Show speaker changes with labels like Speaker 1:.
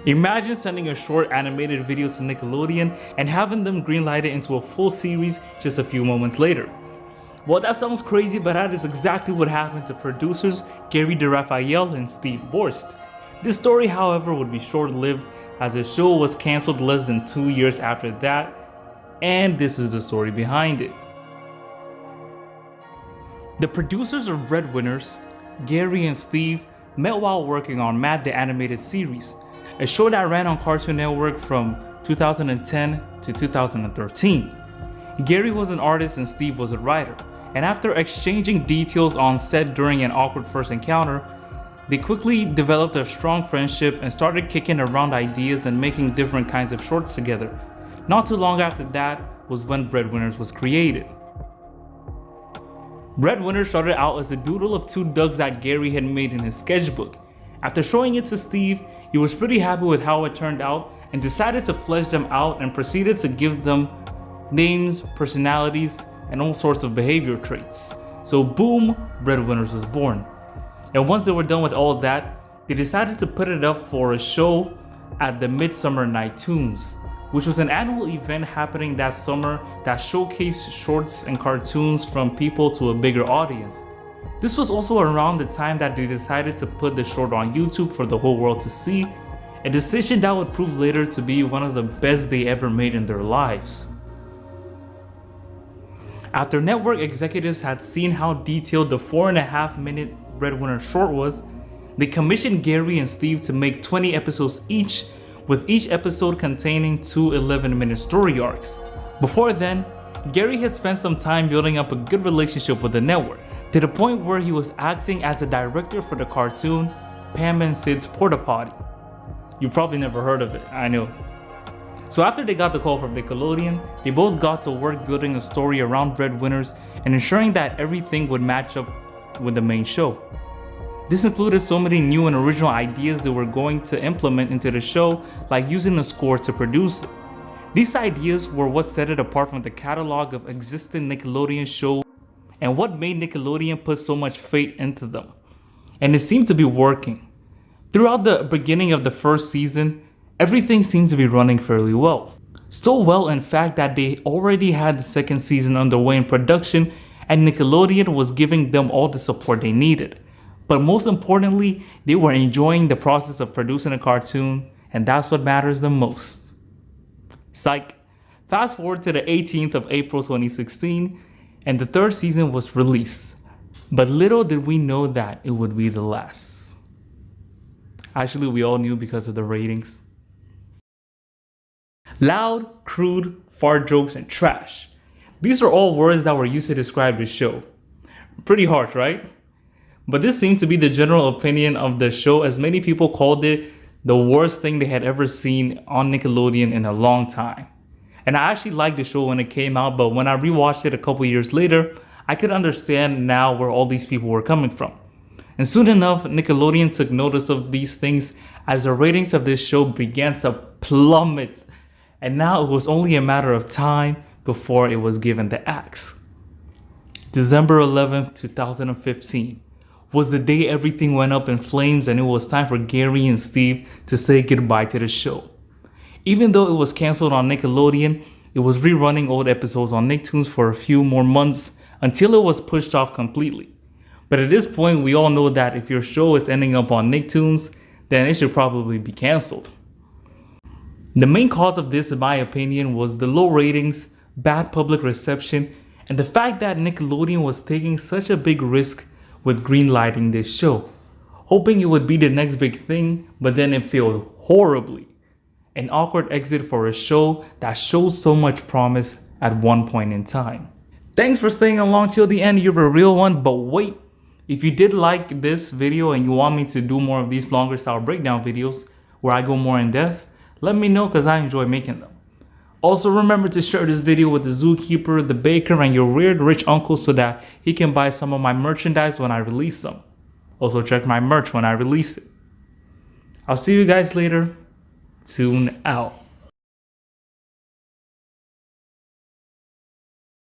Speaker 1: Imagine sending a short animated video to Nickelodeon and having them greenlight it into a full series just a few moments later. Well, that sounds crazy, but that is exactly what happened to producers Gary DeRafael and Steve Borst. This story, however, would be short-lived as the show was cancelled less than 2 years after that, and this is the story behind it. The producers of Breadwinners, Gary and Steve, met while working on Mad the Animated Series, a show that ran on Cartoon Network from 2010 to 2013. Gary was an artist and Steve was a writer, and after exchanging details on set during an awkward first encounter, they quickly developed a strong friendship and started kicking around ideas and making different kinds of shorts together. Not too long after that was when Breadwinners was created. Breadwinners started out as a doodle of two ducks that Gary had made in his sketchbook. After showing it to Steve, he was pretty happy with how it turned out and decided to flesh them out and proceeded to give them names, personalities, and all sorts of behavior traits. So boom, Breadwinners was born. And once they were done with all that, they decided to put it up for a show at the Midsummer Night Toons, which was an annual event happening that summer that showcased shorts and cartoons from people to a bigger audience. This was also around the time that they decided to put the short on YouTube for the whole world to see, a decision that would prove later to be one of the best they ever made in their lives. After network executives had seen how detailed the 4.5-minute Breadwinner short was, they commissioned Gary and Steve to make 20 episodes each, with each episode containing 2 11-minute story arcs. Before then, Gary had spent some time building up a good relationship with the network, to the point where he was acting as a director for the cartoon Pam and Sid's Porta Potty. You probably never heard of it, I know. So after they got the call from Nickelodeon, they both got to work building a story around Breadwinners and ensuring that everything would match up with the main show. This included so many new and original ideas they were going to implement into the show, like using a score to produce it. These ideas were what set it apart from the catalog of existing Nickelodeon shows and what made Nickelodeon put so much faith into them. And it seemed to be working. Throughout the beginning of the first season, everything seemed to be running fairly well. So well, in fact, that they already had the second season underway in production and Nickelodeon was giving them all the support they needed. But most importantly, they were enjoying the process of producing a cartoon, and that's what matters the most. Psych. Fast forward to the 18th of April 2016, and the third season was released. But little did we know that it would be the last. Actually, we all knew because of the ratings. Loud, crude, fart jokes, and trash. These are all words that were used to describe the show. Pretty harsh, right? But this seemed to be the general opinion of the show, as many people called it the worst thing they had ever seen on Nickelodeon in a long time. And I actually liked the show when it came out, but when I rewatched it a couple years later, I could understand now where all these people were coming from. And soon enough, Nickelodeon took notice of these things as the ratings of this show began to plummet. And now it was only a matter of time before it was given the axe. December 11th, 2015 was the day everything went up in flames and it was time for Gary and Steve to say goodbye to the show. Even though it was canceled on Nickelodeon, it was rerunning old episodes on Nicktoons for a few more months until it was pushed off completely. But at this point, we all know that if your show is ending up on Nicktoons, then it should probably be canceled. The main cause of this, in my opinion, was the low ratings, bad public reception, and the fact that Nickelodeon was taking such a big risk with greenlighting this show, hoping it would be the next big thing, but then it failed horribly. An awkward exit for a show that shows so much promise at one point in time. Thanks for staying along till the end, you're a real one, but wait. If you did like this video and you want me to do more of these longer style breakdown videos where I go more in depth, let me know because I enjoy making them. Also remember to share this video with the zookeeper, the baker, and your weird rich uncle so that he can buy some of my merchandise when I release some. Also check my merch when I release it. I'll see you guys later. Tune out.